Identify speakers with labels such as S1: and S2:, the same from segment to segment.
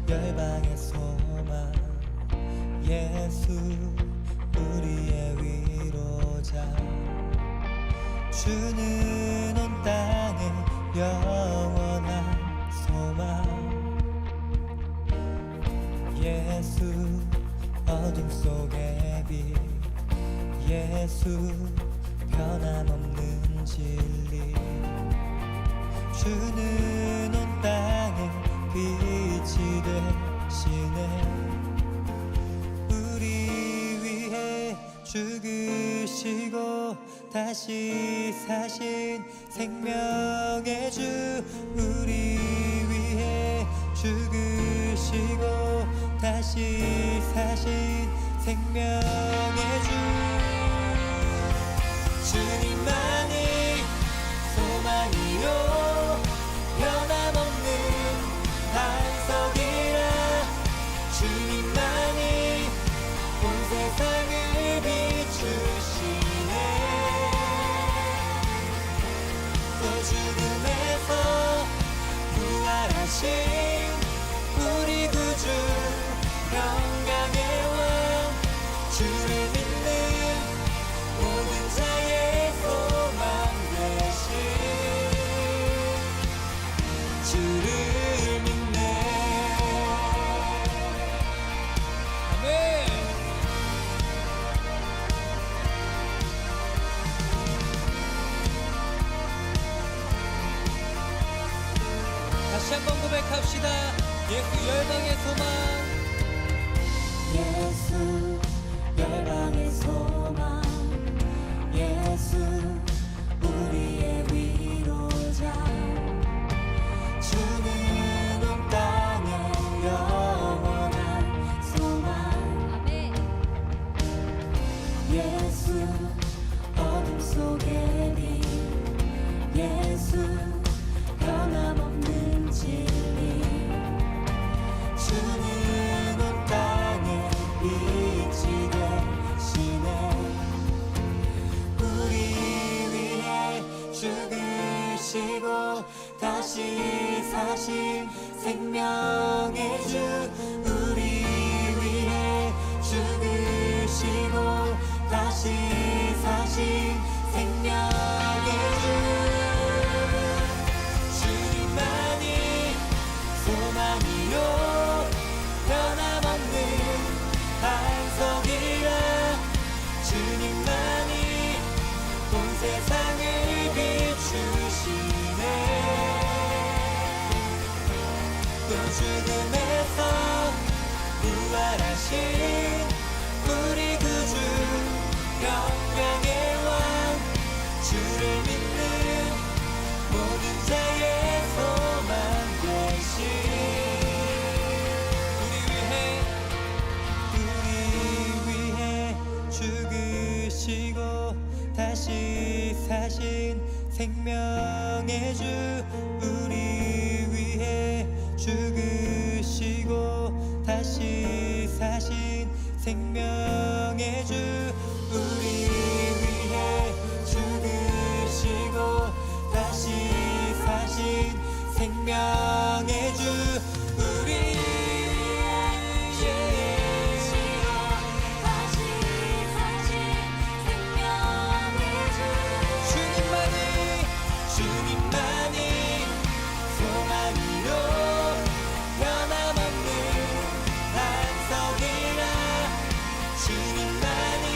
S1: 열방의 소망, 예수 우리의 위로자, 주는 온 땅의 영원한 소망, 예수 어둠 속의 빛, 예수 변함없는 진리, 주는 온 땅의 빛이 되시네. 우리 위해 죽으시고 다시 사신 생명의 주, 우리 위해 죽으시고 다시 사신 생명의 주, 주님만이 소망이요 변함없는 반석이라, 주님만이 온 세상을 비추시네. 또 죽음에서 부활하신 우리 구주 평강의 왕, 주를 믿는 모든 자의 소망 되신 주를 믿네. 아멘. 다시 한번 고백합시다. 예수 열방의 소망, 예수 열방의 소망, 예수 우리의 위로자, 주는 온 땅의 영원한 소망, 아멘. 예수 어둠 속의 빛, 예수 변함없는 진리, 주는 온 땅의 빛이 되시네. 우리 위해 죽으시고 다시 사신 생명의 주, 우리 위해 죽으시고 다시 사신 생명의 주, 주님만이 소망이요 변함없는 반석이라, 주님만이 온 세상을 비추시네. 또 죽음에서 부활하신 우리 구주 평강의 왕, 주를 믿는 모든 자의 소망 되신 우리 위해 죽으시고 다시 사신 생명의 주, 우리 위해 죽으시고 다시 사신 생명의 주, 우리 위해 죽으시고 다시 사신 생명의 주, 우리 주님만이 소망이요 변함없는 반석이라, 주님만이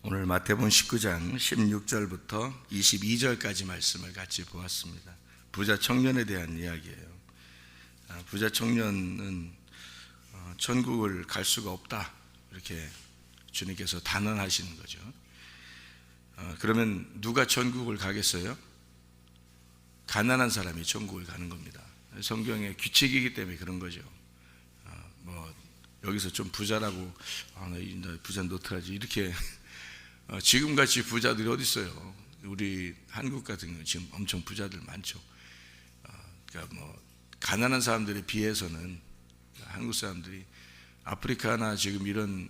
S2: 오늘 마태복음 19장 16절부터 22절까지 말씀을 같이 보았습니다. 부자 청년에 대한 이야기예요. 부자 청년은 천국을 갈 수가 없다, 이렇게 주님께서 단언하시는 거죠. 그러면 누가 천국을 가겠어요? 가난한 사람이 천국을 가는 겁니다. 성경의 규칙이기 때문에 그런 거죠. 여기서 좀 부자라고 나 부자 노트라지 이렇게 지금같이 부자들이 어디 있어요? 우리 한국 같은 경우 지금 엄청 부자들 많죠. 그러니까 가난한 사람들에 비해서는 한국 사람들이 아프리카나 지금 이런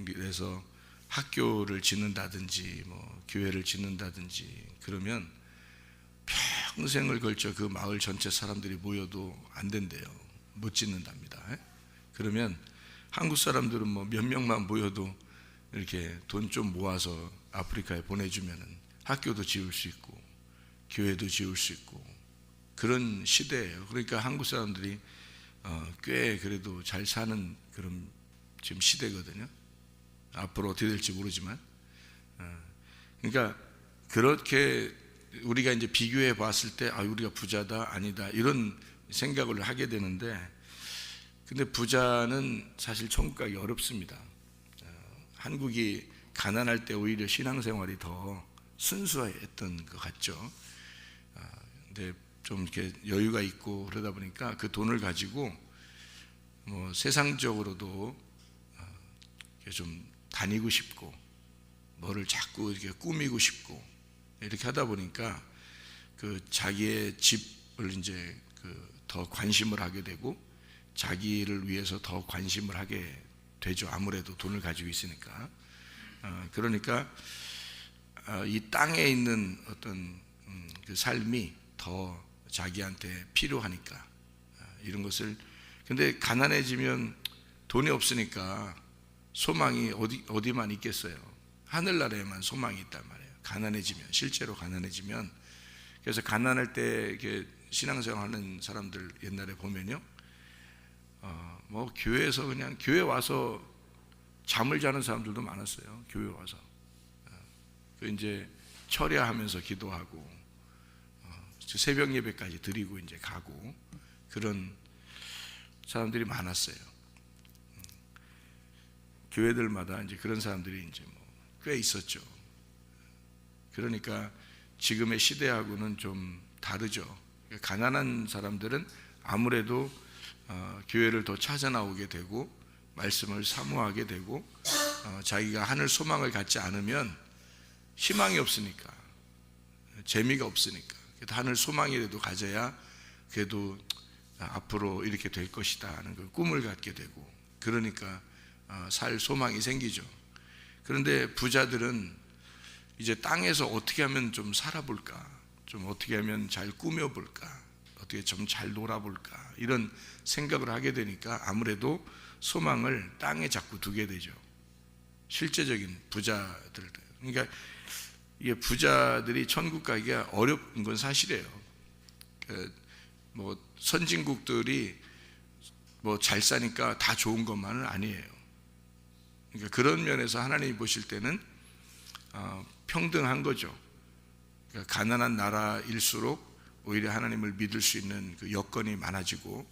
S2: 데서 학교를 짓는다든지 교회를 짓는다든지 그러면 평생을 걸쳐 그 마을 전체 사람들이 모여도 안 된대요. 못 짓는답니다. 그러면 한국 사람들은 몇 명만 모여도 이렇게 돈 좀 모아서 아프리카에 보내주면은 학교도 지을 수 있고 교회도 지을 수 있고 그런 시대예요. 그러니까 한국 사람들이 꽤 그래도 잘 사는 그런 지금 시대거든요. 앞으로 어떻게 될지 모르지만, 그러니까 그렇게 우리가 이제 비교해 봤을 때 우리가 부자다 아니다 이런 생각을 하게 되는데, 근데 부자는 사실 천국 가기 어렵습니다. 한국이 가난할 때 오히려 신앙생활이 더 순수했던 것 같죠. 근데 좀 이렇게 여유가 있고 그러다 보니까 그 돈을 가지고 세상적으로도 좀 다니고 싶고 뭐를 자꾸 이렇게 꾸미고 싶고 이렇게 하다 보니까 그 자기의 집을 이제 더 관심을 하게 되고 자기를 위해서 더 관심을 하게 되죠. 아무래도 돈을 가지고 있으니까. 그러니까 이 땅에 있는 어떤 그 삶이 더 자기한테 필요하니까 이런 것을. 근데 가난해지면 돈이 없으니까 소망이 어디만 있겠어요? 하늘나라에만 소망이 있단 말이에요. 가난해지면, 실제로 가난해지면. 그래서 가난할 때 이렇게 신앙생활하는 사람들 옛날에 보면요, 교회에서 그냥 교회 와서 잠을 자는 사람들도 많았어요. 교회 와서 이제 철야하면서 기도하고 새벽 예배까지 드리고 이제 가고 그런 사람들이 많았어요. 교회들마다 이제 그런 사람들이 이제 꽤 있었죠. 그러니까 지금의 시대하고는 좀 다르죠. 가난한 사람들은 아무래도 교회를 더 찾아 나오게 되고 말씀을 사모하게 되고 자기가 하늘 소망을 갖지 않으면 희망이 없으니까, 재미가 없으니까, 하늘 소망이라도 가져야 그래도 앞으로 이렇게 될 것이다 하는 그 꿈을 갖게 되고, 그러니까 살 소망이 생기죠. 그런데 부자들은 이제 땅에서 어떻게 하면 좀 살아볼까, 좀 어떻게 하면 잘 꾸며볼까, 어떻게 좀 잘 놀아볼까 이런 생각을 하게 되니까 아무래도 소망을 땅에 자꾸 두게 되죠. 실제적인 부자들. 그러니까 이게 부자들이 천국 가기가 어려운 건 사실이에요. 선진국들이 잘 사니까 다 좋은 것만은 아니에요. 그러니까 그런 면에서 하나님이 보실 때는 평등한 거죠. 그러니까 가난한 나라일수록 오히려 하나님을 믿을 수 있는 그 여건이 많아지고,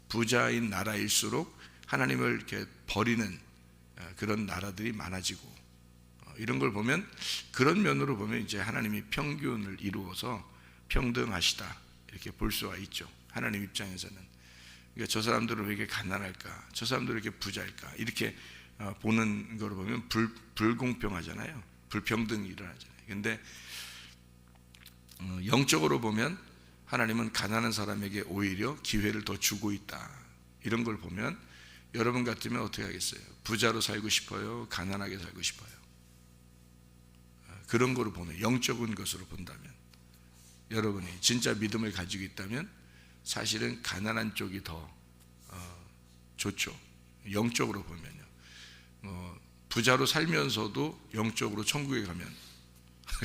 S2: 부자인 나라일수록 하나님을 이렇게 버리는 그런 나라들이 많아지고, 이런 걸 보면, 그런 면으로 보면 이제 하나님이 평균을 이루어서 평등하시다 이렇게 볼 수가 있죠. 하나님 입장에서는. 그러니까 저 사람들은 왜 이렇게 가난할까, 저 사람들은 왜 이렇게 부자일까 이렇게 보는 걸 보면 불공평하잖아요. 불평등이 일어나잖아요. 근데 영적으로 보면 하나님은 가난한 사람에게 오히려 기회를 더 주고 있다. 이런 걸 보면 여러분 같으면 어떻게 하겠어요? 부자로 살고 싶어요? 가난하게 살고 싶어요? 그런 거로 보면, 영적인 것으로 본다면, 여러분이 진짜 믿음을 가지고 있다면 사실은 가난한 쪽이 더 좋죠. 영적으로 보면요. 부자로 살면서도 영적으로 천국에 가면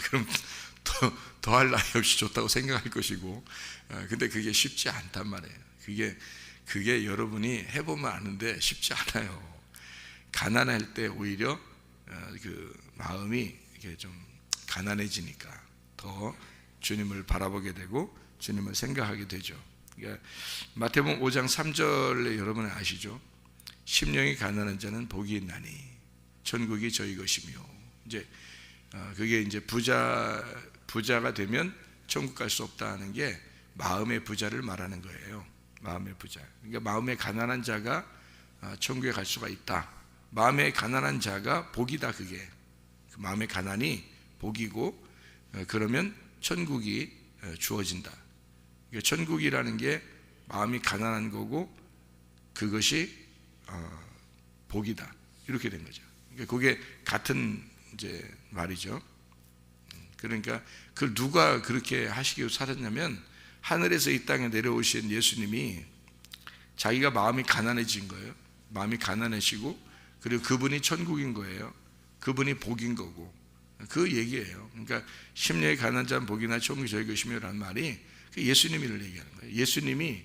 S2: 그럼 더할 나위 없이 좋다고 생각할 것이고, 근데 그게 쉽지 않단 말이에요. 그게 여러분이 해보면 아는데 쉽지 않아요. 가난할 때 오히려 그 마음이 이렇게 좀 가난해지니까 더 주님을 바라보게 되고 주님을 생각하게 되죠. 그러니까 마태복음 5장 3절에 여러분 아시죠? 심령이 가난한 자는 복이 있나니 천국이 저희 것이며, 이제 그게 이제 부자가 되면 천국 갈 수 없다는 게 마음의 부자를 말하는 거예요. 마음의 부자. 그러니까 마음에 가난한 자가 천국에 갈 수가 있다. 마음에 가난한 자가 복이다. 그게 마음의 가난이 복이고, 그러면 천국이 주어진다. 그러니까 천국이라는 게 마음이 가난한 거고 그것이 복이다. 이렇게 된 거죠. 그러니까 그게 같은 이제 말이죠. 그러니까 그걸 누가 그렇게 하시기 위해서 살았냐면, 하늘에서 이 땅에 내려오신 예수님이 자기가 마음이 가난해진 거예요. 마음이 가난해지고, 그리고 그분이 천국인 거예요. 그분이 복인 거고, 그 얘기예요. 그러니까 심령이 가난한 자는 복이나 천국이 저희 것이며라는 말이 예수님을 얘기하는 거예요. 예수님이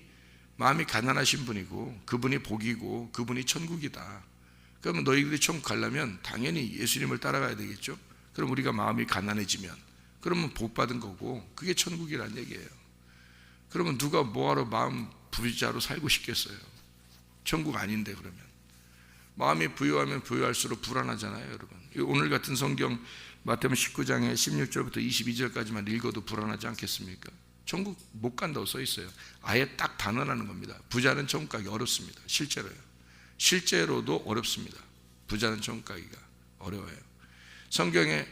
S2: 마음이 가난하신 분이고 그분이 복이고 그분이 천국이다. 그러면 너희들이 천국 가려면 당연히 예수님을 따라가야 되겠죠. 그럼 우리가 마음이 가난해지면 그러면 복 받은 거고, 그게 천국이라는 얘기예요. 그러면 누가 뭐하러 마음 부자로 살고 싶겠어요? 천국 아닌데. 그러면 마음이 부유하면 부유할수록 불안하잖아요, 여러분. 오늘 같은 성경 마태복음 19장에 16절부터 22절까지만 읽어도 불안하지 않겠습니까? 천국 못 간다고 써 있어요. 아예 딱 단언하는 겁니다. 부자는 천국 가기 어렵습니다. 실제로요. 실제로도 어렵습니다. 부자는 천국 가기가 어려워요. 성경에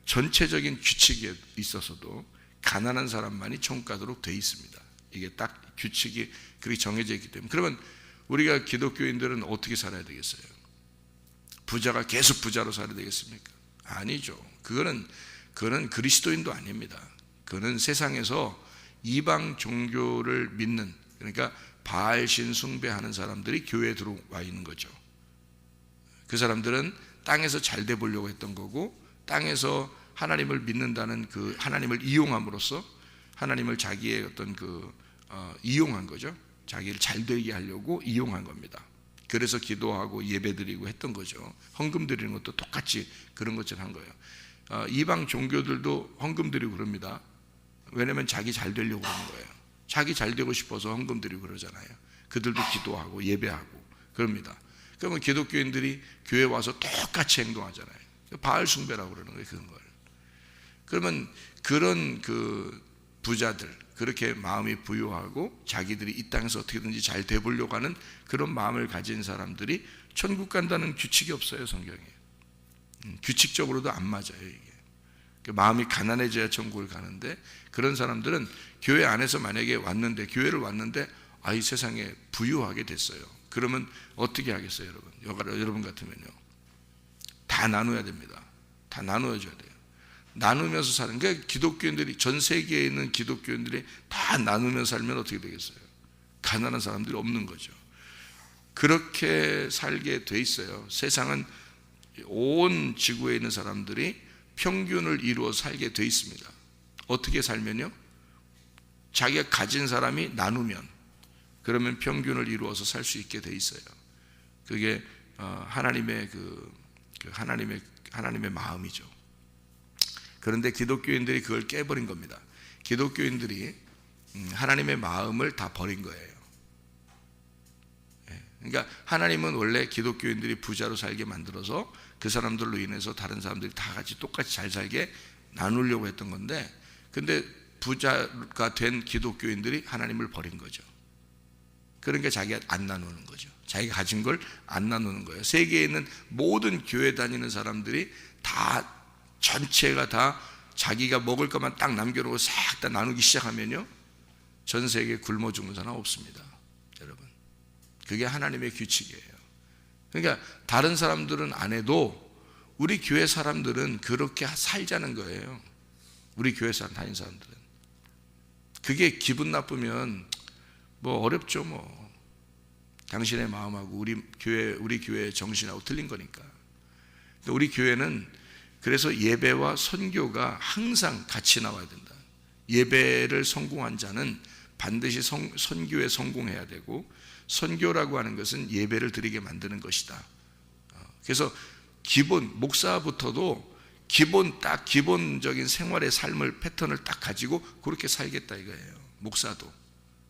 S2: 전체적인 규칙에 있어서도 가난한 사람만이 천국 가도록 돼 있습니다. 이게 딱 규칙이 그렇게 정해져 있기 때문에. 그러면 우리가 기독교인들은 어떻게 살아야 되겠어요? 부자가 계속 부자로 살아야 되겠습니까? 아니죠. 그거는 그리스도인도 아닙니다. 그는 세상에서 이방 종교를 믿는, 그러니까 바알신 숭배하는 사람들이 교회에 들어와 있는 거죠. 그 사람들은 땅에서 잘 돼 보려고 했던 거고, 땅에서 하나님을 믿는다는 그 하나님을 이용함으로써 하나님을 자기의 어떤 이용한 거죠. 자기를 잘 되게 하려고 이용한 겁니다. 그래서 기도하고 예배드리고 했던 거죠. 헌금 드리는 것도 똑같이 그런 것처럼 한 거예요. 이방 종교들도 헌금 드리고 그럽니다. 왜냐하면 자기 잘 되려고 그러는 거예요. 자기 잘 되고 싶어서 헌금 드리고 그러잖아요. 그들도 기도하고 예배하고 그럽니다. 그러면 기독교인들이 교회 와서 똑같이 행동하잖아요. 바알 숭배라고 그러는 거예요, 그런 걸. 그러면 그런 그 부자들, 그렇게 마음이 부유하고 자기들이 이 땅에서 어떻게든지 잘 돼보려고 하는 그런 마음을 가진 사람들이 천국 간다는 규칙이 없어요, 성경에. 규칙적으로도 안 맞아요, 이게. 마음이 가난해져야 천국을 가는데, 그런 사람들은 교회 안에서 만약에 왔는데, 교회를 왔는데 이 세상에 부유하게 됐어요. 그러면 어떻게 하겠어요, 여러분? 여러분 같으면요, 다 나눠야 됩니다. 다 나눠줘야 돼요. 나누면서 사는, 그러니까 기독교인들이, 전 세계에 있는 기독교인들이 다 나누면서 살면 어떻게 되겠어요? 가난한 사람들이 없는 거죠. 그렇게 살게 돼 있어요. 세상은 온 지구에 있는 사람들이 평균을 이루어 살게 돼 있습니다. 어떻게 살면요? 자기가 가진 사람이 나누면, 그러면 평균을 이루어서 살 수 있게 돼 있어요. 그게 하나님의 하나님의 마음이죠. 그런데 기독교인들이 그걸 깨버린 겁니다. 기독교인들이 하나님의 마음을 다 버린 거예요. 그러니까 하나님은 원래 기독교인들이 부자로 살게 만들어서 그 사람들로 인해서 다른 사람들이 다 같이 똑같이 잘 살게 나누려고 했던 건데, 근데 부자가 된 기독교인들이 하나님을 버린 거죠. 그러니까 자기가 안 나누는 거죠. 자기가 가진 걸 안 나누는 거예요. 세계에 있는 모든 교회 다니는 사람들이 다, 전체가 다 자기가 먹을 것만 딱 남겨놓고 싹 다 나누기 시작하면요, 전 세계에 굶어 죽는 사람 없습니다, 여러분. 그게 하나님의 규칙이에요. 그러니까 다른 사람들은 안 해도 우리 교회 사람들은 그렇게 살자는 거예요. 우리 교회 사람, 다니는 사람들은. 그게 기분 나쁘면 뭐 어렵죠, 뭐. 당신의 마음하고 우리 교회의 정신하고 틀린 거니까. 우리 교회는 그래서 예배와 선교가 항상 같이 나와야 된다. 예배를 성공한 자는 반드시 선교에 성공해야 되고, 선교라고 하는 것은 예배를 드리게 만드는 것이다. 그래서 기본 목사부터도 기본적인 생활의 삶을 패턴을 딱 가지고 그렇게 살겠다 이거예요. 목사도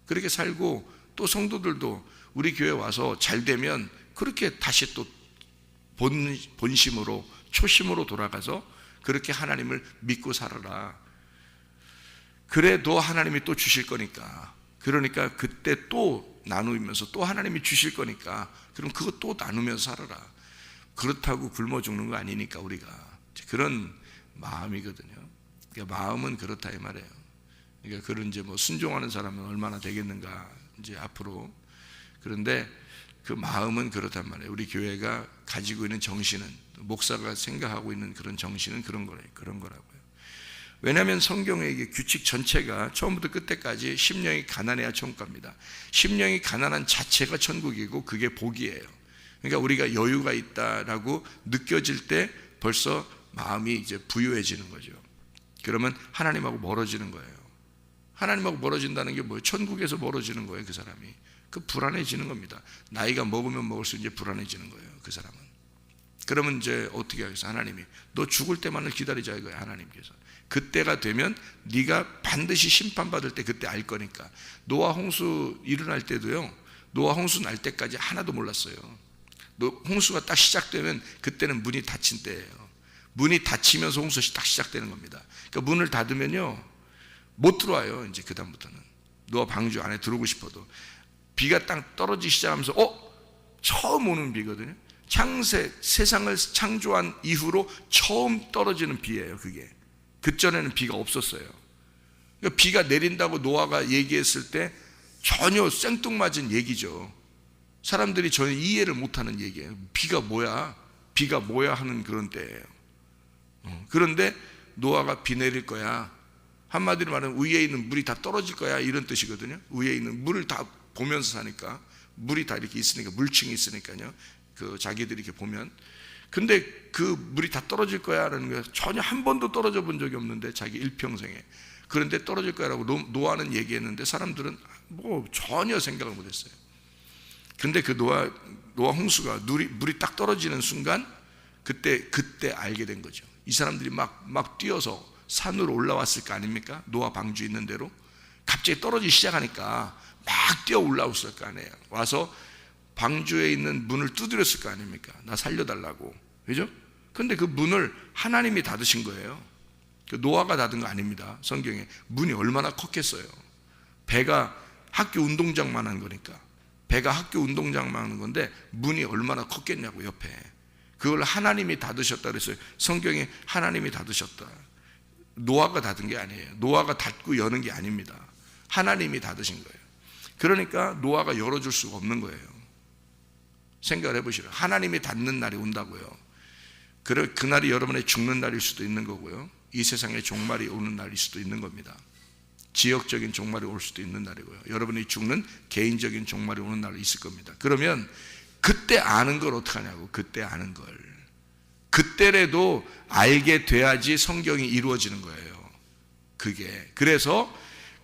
S2: 그렇게 살고 또 성도들도 우리 교회 와서 잘 되면 그렇게 다시 또 본심으로 초심으로 돌아가서 그렇게 하나님을 믿고 살아라. 그래도 하나님이 또 주실 거니까. 그러니까 그때 또 나누면서 또 하나님이 주실 거니까 그럼 그거 또 나누면서 살아라. 그렇다고 굶어 죽는 거 아니니까 우리가 그런 마음이거든요. 그러니까 마음은 그렇다 이 말이에요. 그러니까 그런 이제 뭐 순종하는 사람은 얼마나 되겠는가 이제 앞으로. 그런데 그 마음은 그렇단 말이에요. 우리 교회가 가지고 있는 정신은 목사가 생각하고 있는 그런 정신은 그런 거라고요. 왜냐하면 성경의 이게 규칙 전체가 처음부터 끝까지 심령이 가난해야 천국 갑니다. 심령이 가난한 자체가 천국이고 그게 복이에요. 그러니까 우리가 여유가 있다라고 느껴질 때 벌써 마음이 이제 부유해지는 거죠. 그러면 하나님하고 멀어지는 거예요. 하나님하고 멀어진다는 게 뭐예요? 천국에서 멀어지는 거예요. 그 사람이 그 불안해지는 겁니다. 나이가 먹으면 먹을수록 이제 불안해지는 거예요. 그 사람은. 그러면 이제 어떻게 하겠어? 하나님이 너 죽을 때만을 기다리자 이거예요. 하나님께서 그때가 되면 네가 반드시 심판받을 때 그때 알 거니까. 노아 홍수 일어날 때도요, 노아 홍수 날 때까지 하나도 몰랐어요. 홍수가 딱 시작되면 그때는 문이 닫힌 때예요. 문이 닫히면서 홍수가 딱 시작되는 겁니다. 그러니까 문을 닫으면요 못 들어와요. 이제 그 다음부터는 노아 방주 안에 들어오고 싶어도 비가 딱 떨어지기 시작하면서 처음 오는 비거든요. 세상을 창조한 이후로 처음 떨어지는 비예요. 그게 그전에는 비가 없었어요. 그러니까 비가 내린다고 노아가 얘기했을 때 전혀 생뚱맞은 얘기죠. 사람들이 전혀 이해를 못하는 얘기예요. 비가 뭐야 하는 그런 때예요. 그런데 노아가 비 내릴 거야, 한마디로 말하면 위에 있는 물이 다 떨어질 거야 이런 뜻이거든요. 위에 있는 물을 다 보면서 사니까, 물이 다 이렇게 있으니까, 물층이 있으니까요. 그 자기들이 이렇게 보면, 근데 그 물이 다 떨어질 거야 라는 거예요. 전혀 한 번도 떨어져 본 적이 없는데 자기 일평생에. 그런데 떨어질 거야라고 노아는 얘기했는데 사람들은 뭐 전혀 생각을 못했어요. 근데 그 노아 홍수가 물이 딱 떨어지는 순간 그때 알게 된 거죠. 이 사람들이 막 뛰어서 산으로 올라왔을 거 아닙니까? 노아 방주 있는 대로 갑자기 떨어지기 시작하니까 막 뛰어 올라왔을 거 아니에요. 와서 방주에 있는 문을 두드렸을 거 아닙니까? 나 살려달라고. 그죠? 근데 그 문을 하나님이 닫으신 거예요. 그 노아가 닫은 거 아닙니다. 성경에 문이 얼마나 컸겠어요. 배가 학교 운동장만 한 거니까. 배가 학교 운동장만 하는 건데 문이 얼마나 컸겠냐고. 옆에 그걸 하나님이 닫으셨다 그랬어요. 성경에 하나님이 닫으셨다. 노아가 닫은 게 아니에요. 노아가 닫고 여는 게 아닙니다. 하나님이 닫으신 거예요. 그러니까 노아가 열어줄 수가 없는 거예요. 생각을 해보시라. 하나님이 닫는 날이 온다고요. 그날이 여러분의 죽는 날일 수도 있는 거고요, 이 세상의 종말이 오는 날일 수도 있는 겁니다. 지역적인 종말이 올 수도 있는 날이고요, 여러분이 죽는 개인적인 종말이 오는 날이 있을 겁니다. 그러면 그때 아는 걸 어떡하냐고. 그때 아는 걸 그때라도 알게 돼야지 성경이 이루어지는 거예요. 그게 그래서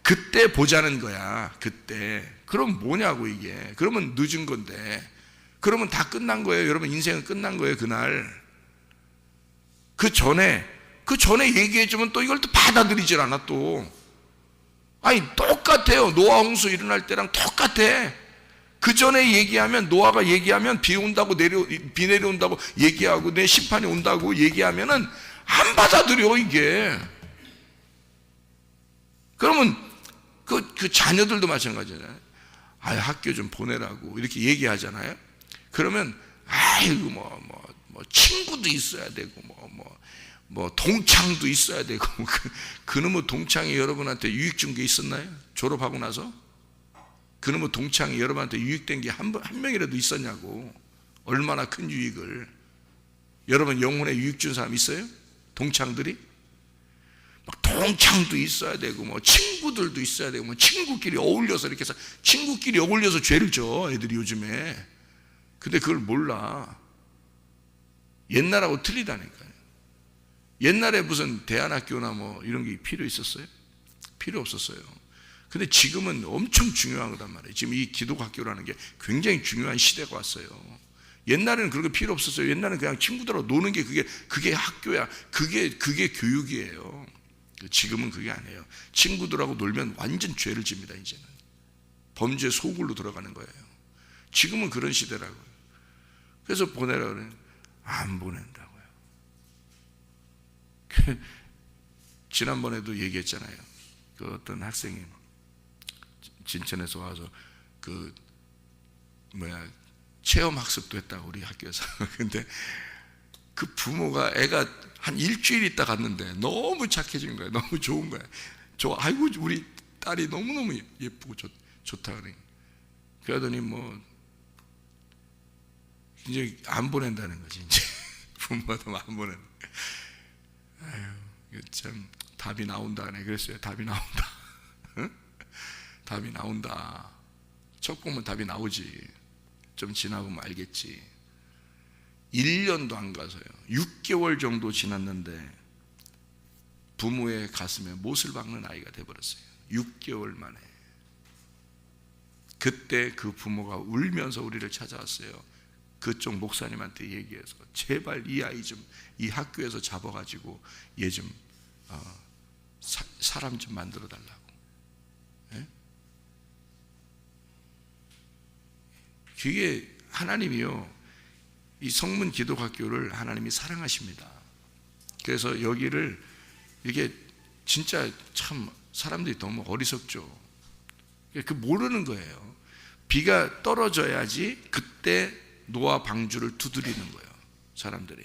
S2: 그때 보자는 거야. 그때. 그럼 뭐냐고. 이게 그러면 늦은 건데, 그러면 다 끝난 거예요. 여러분 인생은 끝난 거예요. 그날. 그 전에 얘기해주면 또 이걸 또 받아들이질 않아. 또 아니 똑같아요. 노아 홍수 일어날 때랑 똑같아. 그 전에 얘기하면, 노아가 얘기하면 비 내려온다고 얘기하고 내 심판이 온다고 얘기하면은 안 받아들여. 이게 그러면 그 자녀들도 마찬가지잖아요. 학교 좀 보내라고 이렇게 얘기하잖아요. 그러면 아이고 뭐 친구도 있어야 되고 뭐 동창도 있어야 되고. 그놈의 동창이 여러분한테 유익 준 게 있었나요? 졸업하고 나서 그놈의 동창이 여러분한테 유익된 게 한 명이라도 있었냐고. 얼마나 큰 유익을. 여러분 영혼에 유익 준 사람 있어요? 동창들이? 막 동창도 있어야 되고 뭐 친구들도 있어야 되고 뭐 친구끼리 어울려서 이렇게 해서 친구끼리 어울려서 죄를 져 애들이 요즘에. 근데 그걸 몰라. 옛날하고 틀리다니까요. 옛날에 무슨 대안학교나 뭐 이런 게 필요 있었어요? 필요 없었어요. 근데 지금은 엄청 중요한 거단 말이에요. 지금 이 기독학교라는 게 굉장히 중요한 시대가 왔어요. 옛날에는 그런 거 필요 없었어요. 옛날에는 그냥 친구들하고 노는 게 그게 학교야. 그게 교육이에요. 지금은 그게 아니에요. 친구들하고 놀면 완전 죄를 집니다. 이제는 범죄 소굴로 들어가는 거예요. 지금은 그런 시대라고요. 그래서 보내라 그래요. 안 보낸다고요. 지난번에도 얘기했잖아요. 그 어떤 학생이 진천에서 와서 체험 학습도 했다고 우리 학교에서. 근데 그 부모가 애가 한 일주일 있다 갔는데 너무 착해진 거예요. 너무 좋은 거예요. 아이고 우리 딸이 너무너무 예쁘고 좋다 그래. 그러더니 이제 안 보낸다는 거지. 이제 부모가 안 보낸다. 아유, 참 답이 나온다 그래. 그랬어요. 답이 나온다. 응? 답이 나온다. 첫 보면 답이 나오지. 좀 지나보면 알겠지. 1년도 안 가서요. 6개월 정도 지났는데 부모의 가슴에 못을 박는 아이가 돼버렸어요. 6개월 만에. 그때 그 부모가 울면서 우리를 찾아왔어요. 그쪽 목사님한테 얘기해서 제발 이 아이 좀 이 학교에서 잡아가지고 얘 좀 사람 좀 만들어 달라고. 예? 그게 하나님이요, 이 성문 기독학교를 하나님이 사랑하십니다. 그래서 여기를 이게 진짜 참 사람들이 너무 어리석죠. 모르는 거예요. 비가 떨어져야지 그때 노아 방주를 두드리는 거예요. 사람들이.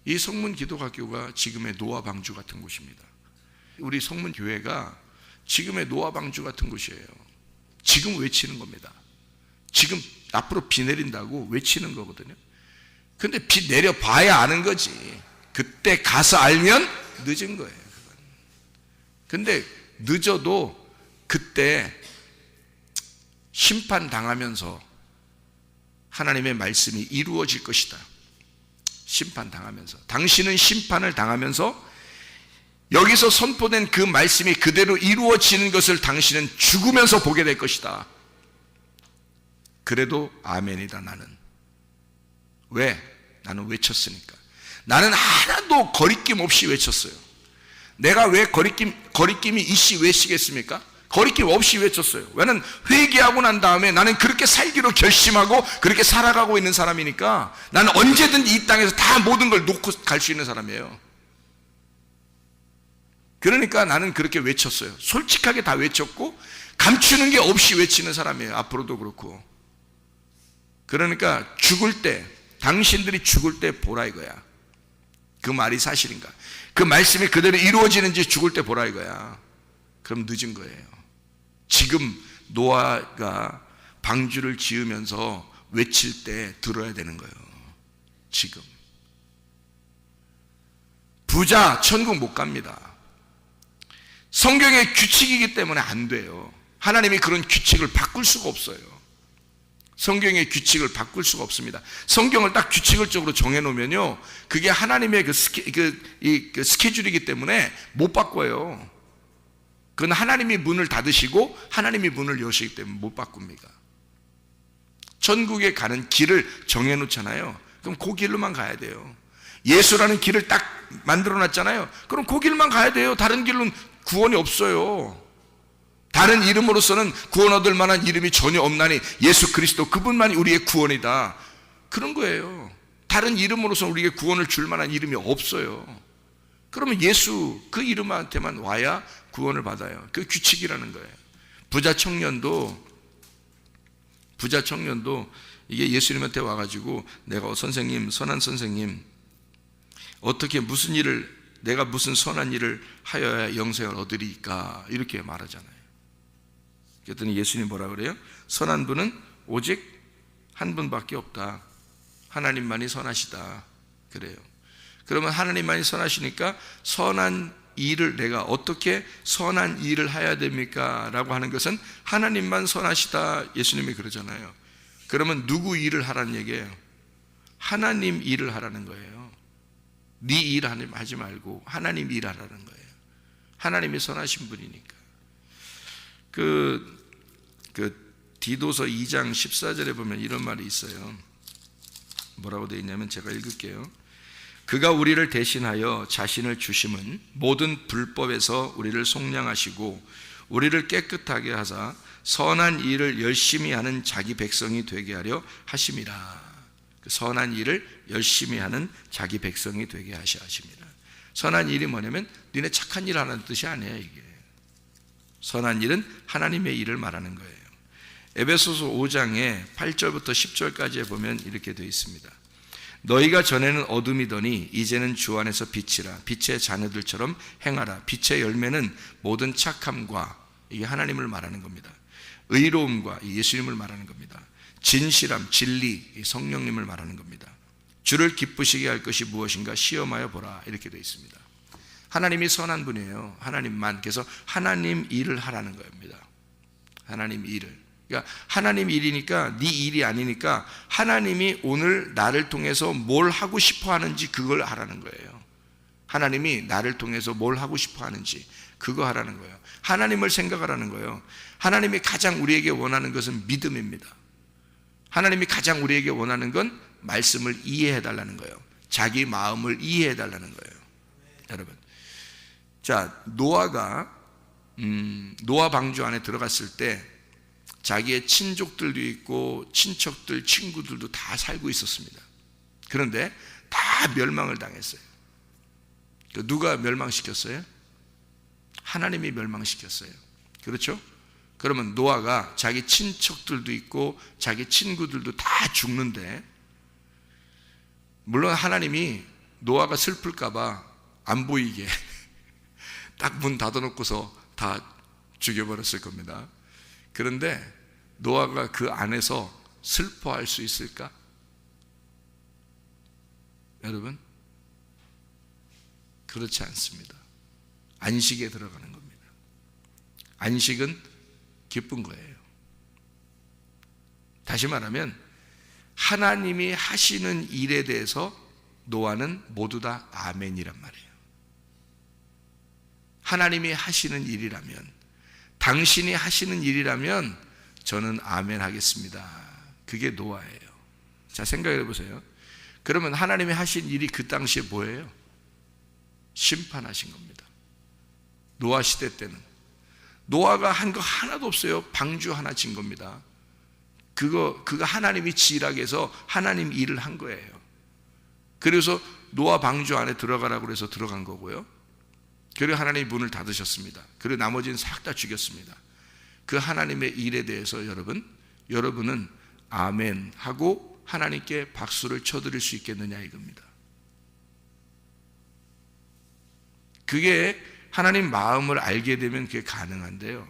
S2: 이 성문 기독학교가 지금의 노아 방주 같은 곳입니다. 우리 성문 교회가 지금의 노아 방주 같은 곳이에요. 지금 외치는 겁니다. 지금 앞으로 비 내린다고 외치는 거거든요. 근데 비 내려봐야 아는 거지. 그때 가서 알면 늦은 거예요. 그건. 근데 늦어도 그때 심판당하면서 하나님의 말씀이 이루어질 것이다. 심판당하면서, 당신은 심판을 당하면서 여기서 선포된 그 말씀이 그대로 이루어지는 것을 당신은 죽으면서 보게 될 것이다. 그래도 아멘이다. 나는 왜? 나는 외쳤으니까. 나는 하나도 거리낌 없이 외쳤어요. 내가 왜 거리낌이 이씨 외치겠습니까? 거리낌 없이 외쳤어요. 왜냐면 회개하고 난 다음에 나는 그렇게 살기로 결심하고 그렇게 살아가고 있는 사람이니까 나는 언제든지 이 땅에서 다 모든 걸 놓고 갈 수 있는 사람이에요. 그러니까 나는 그렇게 외쳤어요. 솔직하게 다 외쳤고 감추는 게 없이 외치는 사람이에요. 앞으로도 그렇고. 그러니까 죽을 때, 당신들이 죽을 때 보라 이거야. 그 말이 사실인가? 그 말씀이 그대로 이루어지는지 죽을 때 보라 이거야. 그럼 늦은 거예요. 지금 노아가 방주를 지으면서 외칠 때 들어야 되는 거예요. 지금. 부자 천국 못 갑니다. 성경의 규칙이기 때문에 안 돼요. 하나님이 그런 규칙을 바꿀 수가 없어요. 성경의 규칙을 바꿀 수가 없습니다. 성경을 딱 규칙을적으로 정해놓으면요, 그게 하나님의 그 스케줄이기 때문에 못 바꿔요. 그건 하나님이 문을 닫으시고 하나님이 문을 여시기 때문에 못 바꿉니다. 천국에 가는 길을 정해놓잖아요. 그럼 그 길로만 가야 돼요. 예수라는 길을 딱 만들어놨잖아요. 그럼 그 길만 가야 돼요. 다른 길로는 구원이 없어요. 다른 이름으로서는 구원 얻을 만한 이름이 전혀 없나니 예수 그리스도 그분만이 우리의 구원이다. 그런 거예요. 다른 이름으로서는 우리에게 구원을 줄 만한 이름이 없어요. 그러면 예수 그 이름한테만 와야 구원을 받아요. 그 규칙이라는 거예요. 부자 청년도 이게 예수님한테 와가지고 내가 선생님, 선한 선생님, 어떻게 내가 무슨 선한 일을 하여야 영생을 얻으리까 이렇게 말하잖아요. 그랬더니 예수님 뭐라 그래요? 선한 분은 오직 한 분밖에 없다. 하나님만이 선하시다. 그래요. 그러면 하나님만이 선하시니까 선한 일을 내가 어떻게 선한 일을 해야 됩니까? 라고 하는 것은 하나님만 선하시다. 예수님이 그러잖아요. 그러면 누구 일을 하라는 얘기예요? 하나님 일을 하라는 거예요. 네 일 하지 말고 하나님 일 하라는 거예요. 하나님이 선하신 분이니까. 디도서 2장 14절에 보면 이런 말이 있어요. 뭐라고 되어 있냐면 제가 읽을게요. 그가 우리를 대신하여 자신을 주심은 모든 불법에서 우리를 속량하시고 우리를 깨끗하게 하사 선한 일을 열심히 하는 자기 백성이 되게 하려 하심이라. 선한 일을 열심히 하는 자기 백성이 되게 하심이라. 선한 일이 뭐냐면 너네 착한 일 하는 뜻이 아니에요. 이게 선한 일은 하나님의 일을 말하는 거예요. 에베소서 5장에 8절부터 10절까지에 보면 이렇게 되어 있습니다. 너희가 전에는 어둠이더니 이제는 주 안에서 빛이라. 빛의 자녀들처럼 행하라. 빛의 열매는 모든 착함과, 이게 하나님을 말하는 겁니다. 의로움과, 예수님을 말하는 겁니다. 진실함, 진리, 성령님을 말하는 겁니다. 주를 기쁘시게 할 것이 무엇인가 시험하여 보라. 이렇게 되어 있습니다. 하나님이 선한 분이에요. 하나님만. 그래서 하나님 일을 하라는 겁니다. 하나님 일을. 그러니까 하나님 일이니까 네 일이 아니니까 하나님이 오늘 나를 통해서 뭘 하고 싶어 하는지 그걸 하라는 거예요. 하나님이 나를 통해서 뭘 하고 싶어 하는지 그거 하라는 거예요. 하나님을 생각하라는 거예요. 하나님이 가장 우리에게 원하는 것은 믿음입니다. 하나님이 가장 우리에게 원하는 건 말씀을 이해해 달라는 거예요. 자기 마음을 이해해 달라는 거예요. 여러분, 자, 노아가 노아 방주 안에 들어갔을 때 자기의 친족들도 있고 친척들, 친구들도 다 살고 있었습니다. 그런데 다 멸망을 당했어요. 누가 멸망시켰어요? 하나님이 멸망시켰어요. 그렇죠? 그러면 노아가 자기 친척들도 있고 자기 친구들도 다 죽는데, 물론 하나님이 노아가 슬플까 봐 안 보이게 딱 문 닫아놓고서 다 죽여버렸을 겁니다. 그런데 노아가 그 안에서 슬퍼할 수 있을까? 여러분, 그렇지 않습니다. 안식에 들어가는 겁니다. 안식은 기쁜 거예요. 다시 말하면 하나님이 하시는 일에 대해서 노아는 모두 다 아멘이란 말이에요. 하나님이 하시는 일이라면, 당신이 하시는 일이라면 저는 아멘 하겠습니다. 그게 노아예요. 자, 생각해 보세요. 그러면 하나님이 하신 일이 그 당시에 뭐예요? 심판하신 겁니다. 노아 시대 때는 노아가 한 거 하나도 없어요. 방주 하나 진 겁니다. 그거 하나님이 지으라고 해서 하나님 일을 한 거예요. 그래서 노아 방주 안에 들어가라고 해서 들어간 거고요. 그리고 하나님이 문을 닫으셨습니다. 그리고 나머지는 싹 다 죽였습니다. 그 하나님의 일에 대해서 여러분은 아멘 하고 하나님께 박수를 쳐드릴 수 있겠느냐 이겁니다. 그게 하나님 마음을 알게 되면 그게 가능한데요,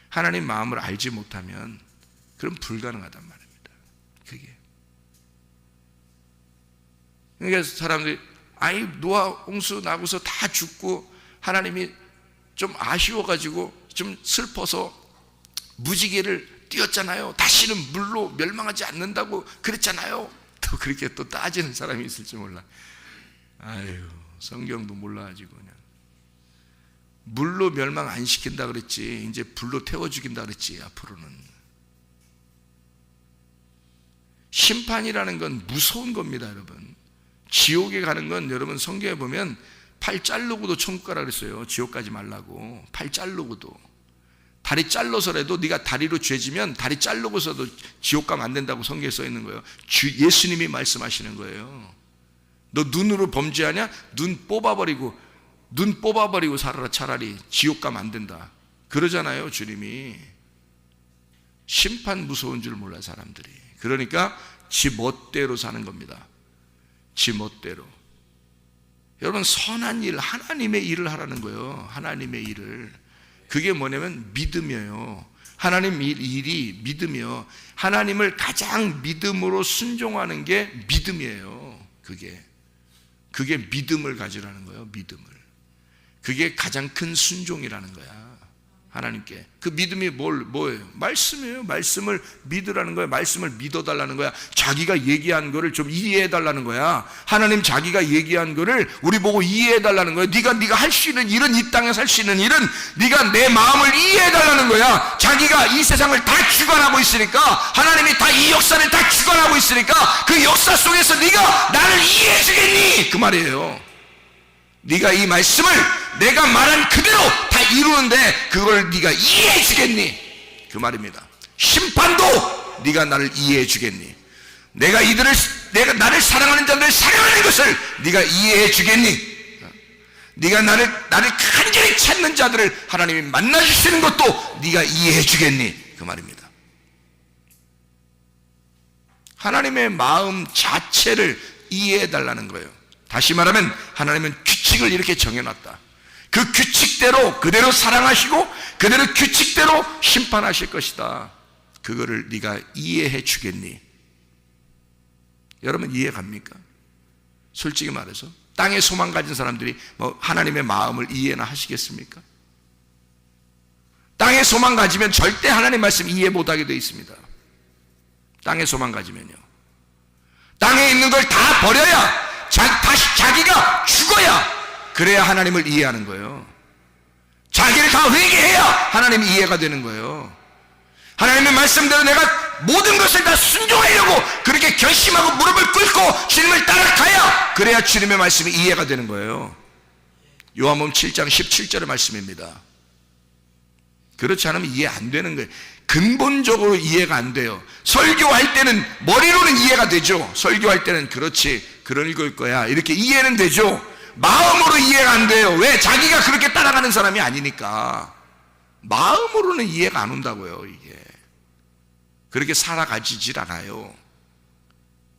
S2: 하나님 마음을 알지 못하면 그럼 불가능하단 말입니다. 그게. 그러니까 사람들이 노아 홍수 나고서 다 죽고 하나님이 좀 아쉬워가지고 좀 슬퍼서 무지개를 띄웠잖아요. 다시는 물로 멸망하지 않는다고 그랬잖아요. 또 그렇게 또 따지는 사람이 있을지 몰라. 아유, 성경도 몰라가지고 그냥 물로 멸망 안 시킨다 그랬지, 이제 불로 태워 죽인다 그랬지. 앞으로는 심판이라는 건 무서운 겁니다. 여러분, 지옥에 가는 건 여러분 성경에 보면 팔 자르고도 천국 가라 그랬어요. 지옥 가지 말라고. 팔 자르고도. 다리 잘라서라도 네가 다리로 죄지면 다리 자르고서도 지옥 가면 안 된다고 성경에 써 있는 거예요. 예수님이 말씀하시는 거예요. 너 눈으로 범죄하냐? 눈 뽑아버리고 살아라. 차라리 지옥 가면 안 된다 그러잖아요, 주님이. 심판 무서운 줄 몰라 사람들이. 그러니까 지 멋대로 사는 겁니다. 지 멋대로. 여러분, 선한 일, 하나님의 일을 하라는 거예요. 하나님의 일을. 그게 뭐냐면 믿음이에요. 하나님 일이 믿음이요. 하나님을 가장 믿음으로 순종하는 게 믿음이에요. 그게 믿음을 가지라는 거예요. 믿음을. 그게 가장 큰 순종이라는 거야. 하나님께. 그 믿음이 뭐예요? 말씀이에요. 말씀을 믿으라는 거야. 말씀을 믿어달라는 거야. 자기가 얘기한 거를 좀 이해해달라는 거야. 하나님 자기가 얘기한 거를 우리 보고 이해해달라는 거야. 네가 할 수 있는 일은, 이 땅에서 할 수 있는 일은 네가 내 마음을 이해해달라는 거야. 자기가 이 세상을 다 주관하고 있으니까, 하나님이 다 이 역사를 다 주관하고 있으니까 그 역사 속에서 네가 나를 이해해주겠니? 그 말이에요. 네가 이 말씀을 내가 말한 그대로 다 이루는데 그걸 네가 이해해 주겠니? 그 말입니다. 심판도 네가 나를 이해해 주겠니? 내가 나를 사랑하는 자들을 사랑하는 것을 네가 이해해 주겠니? 네가 나를 간절히 찾는 자들을 하나님이 만나 주시는 것도 네가 이해해 주겠니? 그 말입니다. 하나님의 마음 자체를 이해해 달라는 거예요. 다시 말하면 하나님은 규칙을 이렇게 정해놨다. 그 규칙대로 그대로 사랑하시고 그대로 규칙대로 심판하실 것이다. 그거를 네가 이해해 주겠니? 여러분 이해 갑니까? 솔직히 말해서 땅에 소망 가진 사람들이 하나님의 마음을 이해나 하시겠습니까? 땅에 소망 가지면 절대 하나님 말씀 이해 못하게 되어 있습니다. 땅에 소망 가지면요, 땅에 있는 걸 다 버려야, 다시 자기가 죽어야, 그래야 하나님을 이해하는 거예요. 자기를 다 회개해야 하나님 이해가 되는 거예요. 하나님의 말씀대로 내가 모든 것을 다 순종하려고 그렇게 결심하고 무릎을 꿇고 주님을 따라가야, 그래야 주님의 말씀이 이해가 되는 거예요. 요한복음 7장 17절의 말씀입니다. 그렇지 않으면 이해 안 되는 거예요. 근본적으로 이해가 안 돼요. 설교할 때는 머리로는 이해가 되죠. 설교할 때는 그렇지, 그런 걸 거야, 이렇게 이해는 되죠. 마음으로 이해가 안 돼요. 왜? 자기가 그렇게 따라가는 사람이 아니니까. 마음으로는 이해가 안 온다고요. 이게 그렇게 살아가지질 않아요.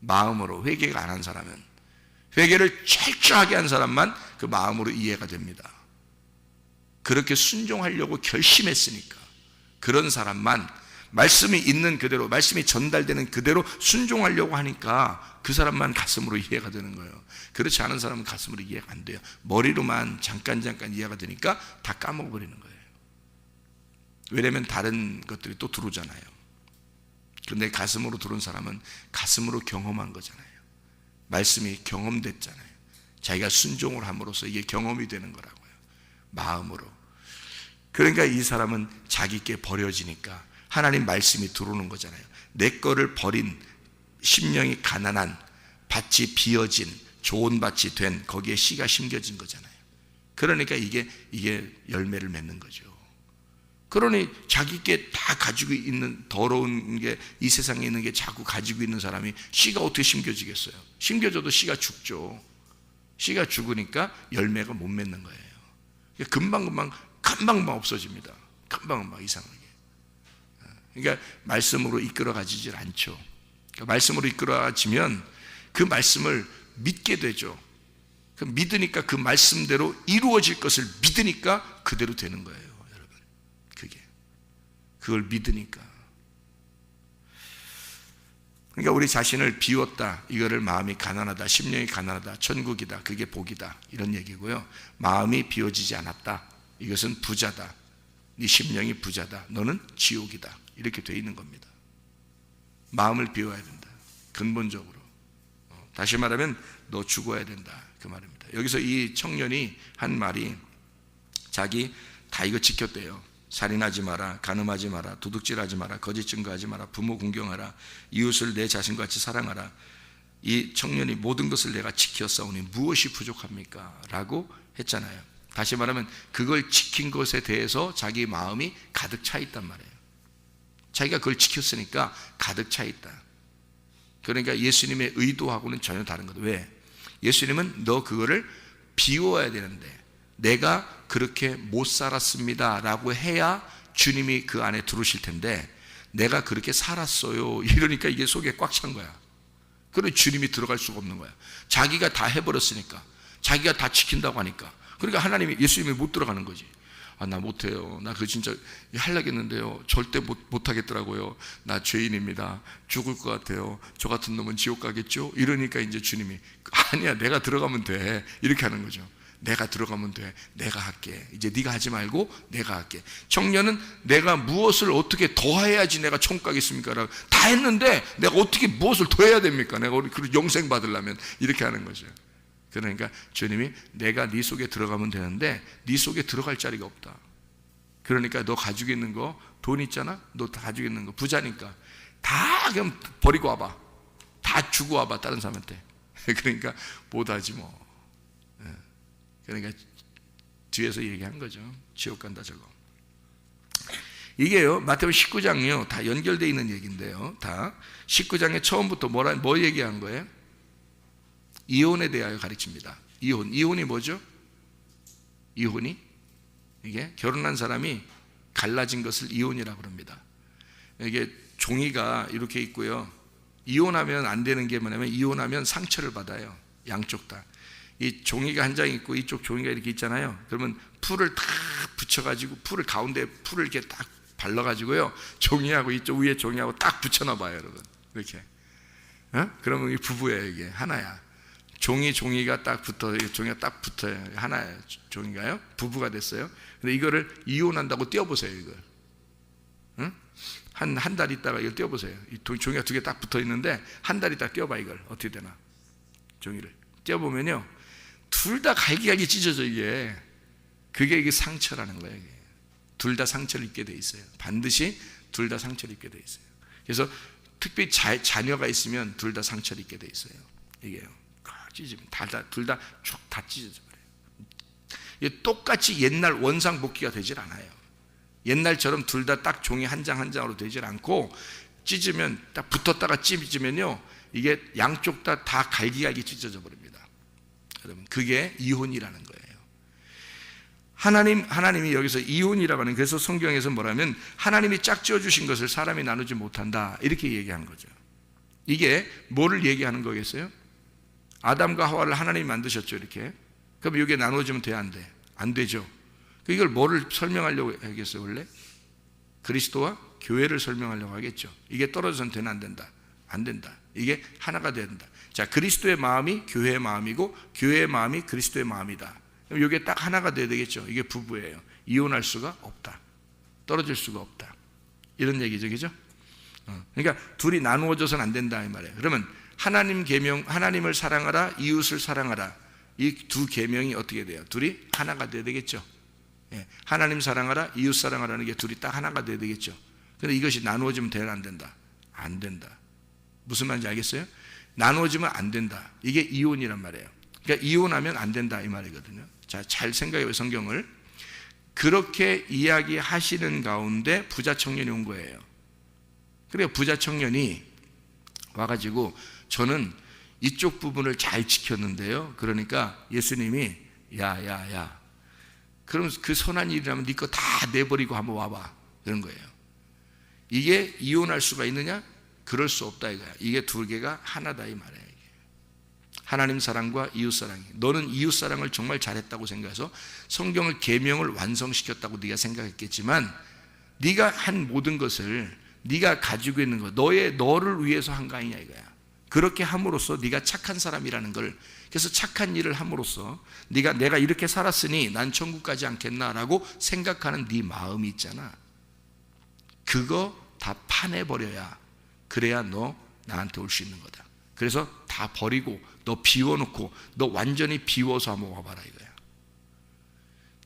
S2: 마음으로 회개가 안 한 사람은, 회개를 철저하게 한 사람만 그 마음으로 이해가 됩니다. 그렇게 순종하려고 결심했으니까 그런 사람만, 말씀이 있는 그대로, 말씀이 전달되는 그대로 순종하려고 하니까 그 사람만 가슴으로 이해가 되는 거예요. 그렇지 않은 사람은 가슴으로 이해가 안 돼요. 머리로만 잠깐 이해가 되니까 다 까먹어버리는 거예요. 왜냐면 다른 것들이 또 들어오잖아요. 근데 가슴으로 들어온 사람은 가슴으로 경험한 거잖아요. 말씀이 경험됐잖아요. 자기가 순종을 함으로써 이게 경험이 되는 거라고요. 마음으로. 그러니까 이 사람은 자기께 버려지니까 하나님 말씀이 들어오는 거잖아요. 내 거를 버린, 심령이 가난한, 밭이 비어진, 좋은 밭이 된, 거기에 씨가 심겨진 거잖아요. 그러니까 이게 열매를 맺는 거죠. 그러니 자기께 다 가지고 있는 더러운 게, 이 세상에 있는 게 자꾸 가지고 있는 사람이 씨가 어떻게 심겨지겠어요? 심겨져도 씨가 죽죠. 씨가 죽으니까 열매가 못 맺는 거예요. 금방 없어집니다. 금방 이상하게. 그러니까 말씀으로 이끌어 가지질 않죠. 그러니까 말씀으로 이끌어 가지면 그 말씀을 믿게 되죠. 믿으니까 그 말씀대로 이루어질 것을 믿으니까 그대로 되는 거예요, 여러분. 그걸 믿으니까. 그러니까 우리 자신을 비웠다, 이거를 마음이 가난하다, 심령이 가난하다, 천국이다, 그게 복이다, 이런 얘기고요. 마음이 비워지지 않았다, 이것은 부자다, 네 심령이 부자다, 너는 지옥이다, 이렇게 돼 있는 겁니다. 마음을 비워야 된다, 근본적으로. 다시 말하면 너 죽어야 된다, 그 말입니다. 여기서 이 청년이 한 말이, 자기 다 이거 지켰대요. 살인하지 마라, 간음하지 마라, 도둑질하지 마라, 거짓 증거하지 마라, 부모 공경하라, 이웃을 내 자신같이 사랑하라. 이 청년이 모든 것을 내가 지켰사오니 무엇이 부족합니까? 라고 했잖아요. 다시 말하면 그걸 지킨 것에 대해서 자기 마음이 가득 차 있단 말이에요. 자기가 그걸 지켰으니까 가득 차 있다. 그러니까 예수님의 의도하고는 전혀 다른 거다. 왜? 예수님은 너 그거를 비워야 되는데, 내가 그렇게 못 살았습니다 라고 해야 주님이 그 안에 들어오실 텐데, 내가 그렇게 살았어요 이러니까 이게 속에 꽉 찬 거야. 그러니 주님이 들어갈 수가 없는 거야. 자기가 다 해버렸으니까, 자기가 다 지킨다고 하니까. 그러니까 예수님이 못 들어가는 거지. 나 못해요, 나 그거 진짜 하려겠는데요, 절대 못하겠더라고요, 나 죄인입니다, 죽을 것 같아요, 저 같은 놈은 지옥 가겠죠? 이러니까 이제 주님이 아니야, 내가 들어가면 돼, 이렇게 하는 거죠. 내가 들어가면 돼. 내가 할게. 이제 네가 하지 말고 내가 할게. 청년은 내가 무엇을 어떻게 더 해야지 내가 천국 가겠습니까? 라고 다 했는데 내가 어떻게 무엇을 더 해야 됩니까? 내가 그 영생 받으려면 이렇게 하는 거죠. 그러니까 주님이 내가 네 속에 들어가면 되는데 네 속에 들어갈 자리가 없다. 그러니까 너 가지고 있는 거, 돈 있잖아? 너 다 가지고 있는 거 부자니까 다 그냥 버리고 와봐. 다 주고 와봐 다른 사람한테. 그러니까 못하지 뭐. 그러니까 뒤에서 얘기한 거죠. 지옥 간다 저거. 이게요 마태복음 19장이요 다 연결되어 있는 얘기인데요. 다 19장의 처음부터 뭐 얘기한 거예요? 이혼에 대하여 가르칩니다. 이혼이 뭐죠? 이혼이 이게 결혼한 사람이 갈라진 것을 이혼이라고 합니다. 이게 종이가 이렇게 있고요. 이혼하면 안 되는 게 뭐냐면 이혼하면 상처를 받아요. 양쪽 다. 이 종이가 한 장 있고 이쪽 종이가 이렇게 있잖아요. 그러면 풀을 다 붙여가지고 가운데 풀을 이렇게 딱 발라가지고요. 종이하고 이쪽 위에 종이하고 딱 붙여놔봐요, 여러분. 이렇게. 그러면 이 부부예요, 이게 하나야. 종이가 딱 종이가 딱 붙어요. 하나예요. 종이가요. 부부가 됐어요. 근데 이거를 이혼한다고 떼어보세요, 이걸. 한 달 있다가 이걸 떼어보세요. 이 종이가 두 개 딱 붙어 있는데 한 달 있다가 떼어봐 이걸. 어떻게 되나? 종이를 떼어보면요. 둘 다 갈기갈기 찢어져 이게. 그게 이게 상처라는 거예요. 이게. 둘 다 상처를 입게 돼 있어요. 반드시 둘 다 상처를 입게 돼 있어요. 그래서 특별히 자녀가 있으면 둘 다 상처를 입게 돼 있어요. 이게요. 찢으면 둘 다 쭉 다 찢어져 버려요. 이게 똑같이 옛날 원상 복귀가 되질 않아요. 옛날처럼 둘 다 딱 종이 한 장 한 장으로 되질 않고 찢으면 딱 붙었다가 찢으면요 이게 양쪽 다 갈기갈기 찢어져 버립니다. 여러분 그게 이혼이라는 거예요. 하나님이 여기서 이혼이라고 하는, 그래서 성경에서 뭐라면 하나님이 짝지어 주신 것을 사람이 나누지 못한다 이렇게 얘기한 거죠. 이게 뭐를 얘기하는 거겠어요? 아담과 하와를 하나님이 만드셨죠 이렇게. 그럼 이게 나누어지면 돼 안 돼? 안 되죠. 이걸 뭐를 설명하려고 하겠어요 원래? 그리스도와 교회를 설명하려고 하겠죠. 이게 떨어져서는 되나 안 된다? 안 된다. 이게 하나가 된다. 자, 그리스도의 마음이 교회의 마음이고 교회의 마음이 그리스도의 마음이다. 그럼 이게 딱 하나가 돼야 되겠죠. 이게 부부예요. 이혼할 수가 없다. 떨어질 수가 없다. 이런 얘기죠, 그죠? 그러니까 둘이 나누어져서는 안 된다 이 말이에요. 그러면 하나님 계명, 하나님을 사랑하라, 이웃을 사랑하라. 이 두 계명이 어떻게 돼요? 둘이 하나가 돼야 되겠죠. 하나님 사랑하라, 이웃 사랑하라는 게 둘이 딱 하나가 돼야 되겠죠. 그런데 이것이 나누어지면 되나 안 된다? 안 된다. 무슨 말인지 알겠어요? 나누어지면 안 된다. 이게 이혼이란 말이에요. 그러니까 이혼하면 안 된다 이 말이거든요. 자, 잘 생각해요 성경을. 그렇게 이야기하시는 가운데 부자 청년이 온 거예요. 그래요. 부자 청년이 와가지고 저는 이쪽 부분을 잘 지켰는데요. 그러니까 예수님이 야 그럼 그 선한 일이라면 네 거 다 내버리고 한번 와봐 그런 거예요. 이게 이혼할 수가 있느냐? 그럴 수 없다 이거야. 이게 두 개가 하나다 이 말이야. 이게. 하나님 사랑과 이웃 사랑이. 너는 이웃 사랑을 정말 잘했다고 생각해서 성경을 계명을 완성시켰다고 네가 생각했겠지만 네가 한 모든 것을 네가 가지고 있는 거 너를 위해서 한 거 아니냐 이거야. 그렇게 함으로써 네가 착한 사람이라는 걸, 그래서 착한 일을 함으로써 내가 이렇게 살았으니 난 천국 가지 않겠나라고 생각하는 네 마음이 있잖아. 그거 다 파내버려야 그래야 너 나한테 올 수 있는 거다. 그래서 다 버리고 너 비워놓고 너 완전히 비워서 한번 와봐라 이거야.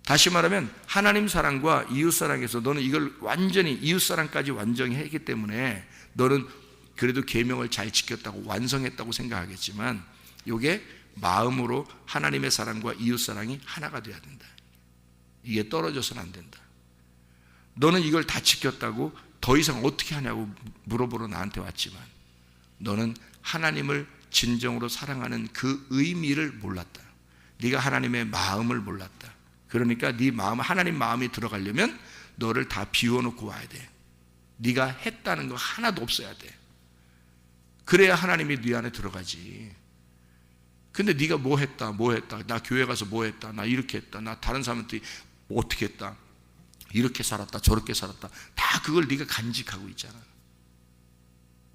S2: 다시 말하면 하나님 사랑과 이웃 사랑에서 너는 이걸 완전히 이웃 사랑까지 완전히 했기 때문에 너는 그래도 계명을 잘 지켰다고 완성했다고 생각하겠지만 이게 마음으로 하나님의 사랑과 이웃 사랑이 하나가 돼야 된다. 이게 떨어져서는 안 된다. 너는 이걸 다 지켰다고 더 이상 어떻게 하냐고 물어보러 나한테 왔지만 너는 하나님을 진정으로 사랑하는 그 의미를 몰랐다. 네가 하나님의 마음을 몰랐다. 그러니까 네 마음, 하나님 마음이 들어가려면 너를 다 비워놓고 와야 돼. 네가 했다는 거 하나도 없어야 돼. 그래야 하나님이 네 안에 들어가지. 근데 네가 뭐 했다 나 교회 가서 뭐 했다, 나 이렇게 했다, 나 다른 사람한테 어떻게 했다, 이렇게 살았다 저렇게 살았다, 다 그걸 네가 간직하고 있잖아.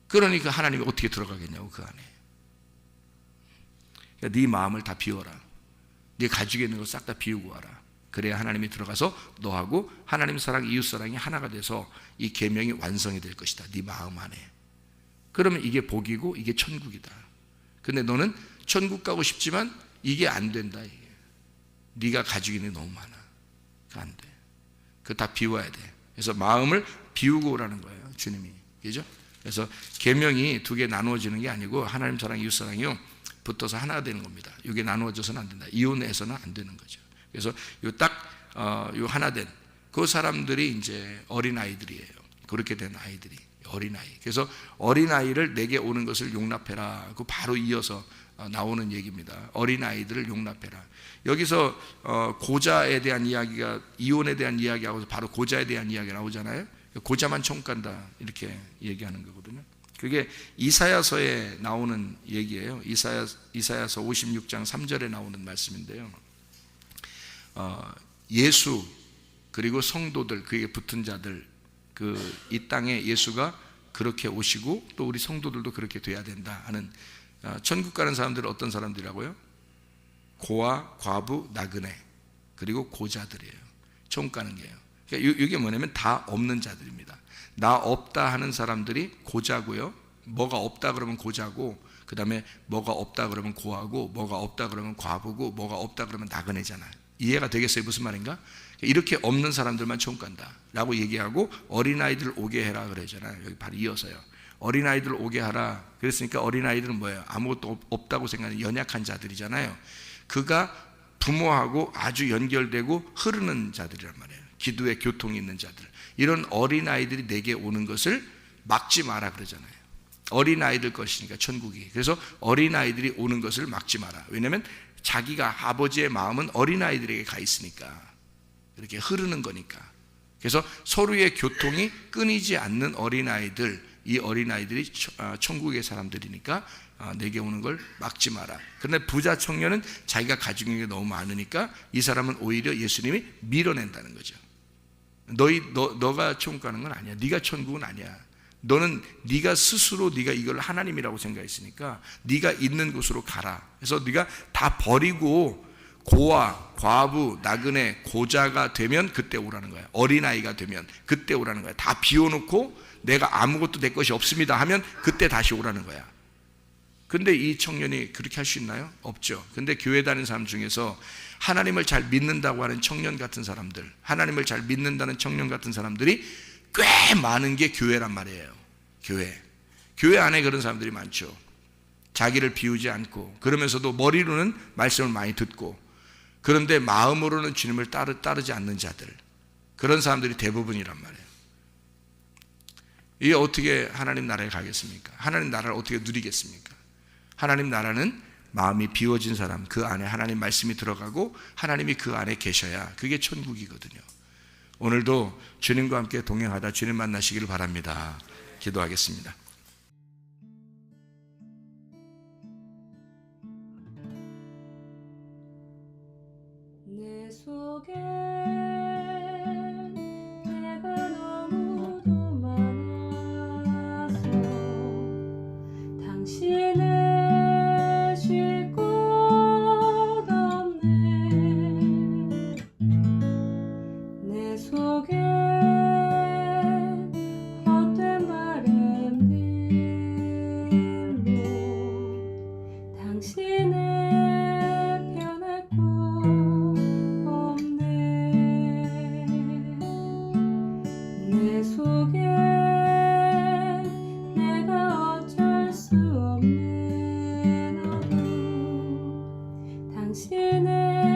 S2: 그러니까 하나님이 어떻게 들어가겠냐고 그 안에. 그러니까 네 마음을 다 비워라. 네 가지고 있는 걸 싹 다 비우고 와라. 그래야 하나님이 들어가서 너하고 하나님 사랑, 이웃 사랑이 하나가 돼서 이 계명이 완성이 될 것이다. 네 마음 안에. 그러면 이게 복이고 이게 천국이다. 근데 너는 천국 가고 싶지만 이게 안 된다. 이게. 네가 가지고 있는 게 너무 많아. 그거 안 돼. 그거 다 비워야 돼. 그래서 마음을 비우고 오라는 거예요. 주님이. 그죠? 그래서 계명이 두 개 나누어지는 게 아니고 하나님 사랑, 이웃 사랑이요 붙어서 하나가 되는 겁니다. 이게 나누어져서는 안 된다. 이혼해서는 안 되는 거죠. 그래서 요 하나 된 그 사람들이 이제 어린 아이들이에요. 그렇게 된 아이들이 어린 아이. 그래서 어린 아이를 내게 오는 것을 용납해라. 그 바로 이어서 나오는 얘기입니다. 어린 아이들을 용납해라. 여기서 고자에 대한 이야기가 이혼에 대한 이야기하고서 바로 고자에 대한 이야기가 나오잖아요. 고자만 천국 간다 이렇게 얘기하는 거거든요. 그게 이사야서에 나오는 얘기예요. 이사야서 56장 3절에 나오는 말씀인데요. 예수 그리고 성도들 그에게 붙은 자들 이 땅에 예수가 그렇게 오시고 또 우리 성도들도 그렇게 돼야 된다 하는 천국 가는 사람들은 어떤 사람들이라고요? 고아, 과부, 나그네 그리고 고자들이에요. 천국 가는 게요. 그러니까 이게 뭐냐면 다 없는 자들입니다. 나 없다 하는 사람들이 고자고요. 뭐가 없다 그러면 고자고 그 다음에 뭐가 없다 그러면 고아고 뭐가 없다 그러면 과부고 뭐가 없다 그러면 나그네잖아요. 이해가 되겠어요? 무슨 말인가? 이렇게 없는 사람들만 천국 간다 라고 얘기하고 어린아이들 오게 해라 그러잖아요. 여기 바로 이어서요. 어린아이들 오게 하라. 그랬으니까 어린아이들은 뭐예요? 아무것도 없다고 생각하는 연약한 자들이잖아요. 그가 부모하고 아주 연결되고 흐르는 자들이란 말이에요. 기도에 교통이 있는 자들. 이런 어린아이들이 내게 오는 것을 막지 마라 그러잖아요. 어린아이들 것이니까 천국이. 그래서 어린아이들이 오는 것을 막지 마라. 왜냐하면 자기가 아버지의 마음은 어린아이들에게 가 있으니까 이렇게 흐르는 거니까. 그래서 서로의 교통이 끊이지 않는 어린아이들, 이 어린아이들이 천국의 사람들이니까 내게 오는 걸 막지 마라. 그런데 부자 청년은 자기가 가지고 있는 게 너무 많으니까 이 사람은 오히려 예수님이 밀어낸다는 거죠. 너가 천국 가는 건 아니야. 네가 천국은 아니야. 너는 네가 스스로 네가 이걸 하나님이라고 생각했으니까 네가 있는 곳으로 가라. 그래서 네가 다 버리고 고아, 과부, 나그네, 고자가 되면 그때 오라는 거야. 어린아이가 되면 그때 오라는 거야. 다 비워놓고 내가 아무것도 내 것이 없습니다 하면 그때 다시 오라는 거야. 근데 이 청년이 그렇게 할 수 있나요? 없죠. 근데 교회 다니는 사람 중에서 하나님을 잘 믿는다고 하는 청년 같은 사람들, 하나님을 잘 믿는다는 청년 같은 사람들이 꽤 많은 게 교회란 말이에요. 교회 안에 그런 사람들이 많죠. 자기를 비우지 않고 그러면서도 머리로는 말씀을 많이 듣고 그런데 마음으로는 주님을 따르지 않는 자들, 그런 사람들이 대부분이란 말이에요. 이게 어떻게 하나님 나라에 가겠습니까? 하나님 나라를 어떻게 누리겠습니까? 하나님 나라는 마음이 비워진 사람, 그 안에 하나님 말씀이 들어가고 하나님이 그 안에 계셔야 그게 천국이거든요. 오늘도 주님과 함께 동행하다 주님 만나시기를 바랍니다. 기도하겠습니다.
S3: 내 속에 내가 너무도 많아서 당신을 쉴 곳 없네. 내 속에 헛된 바램들로 당신을 변할 곳 없네. 내 속에 내가 어쩔 수 없는 어둠 당신의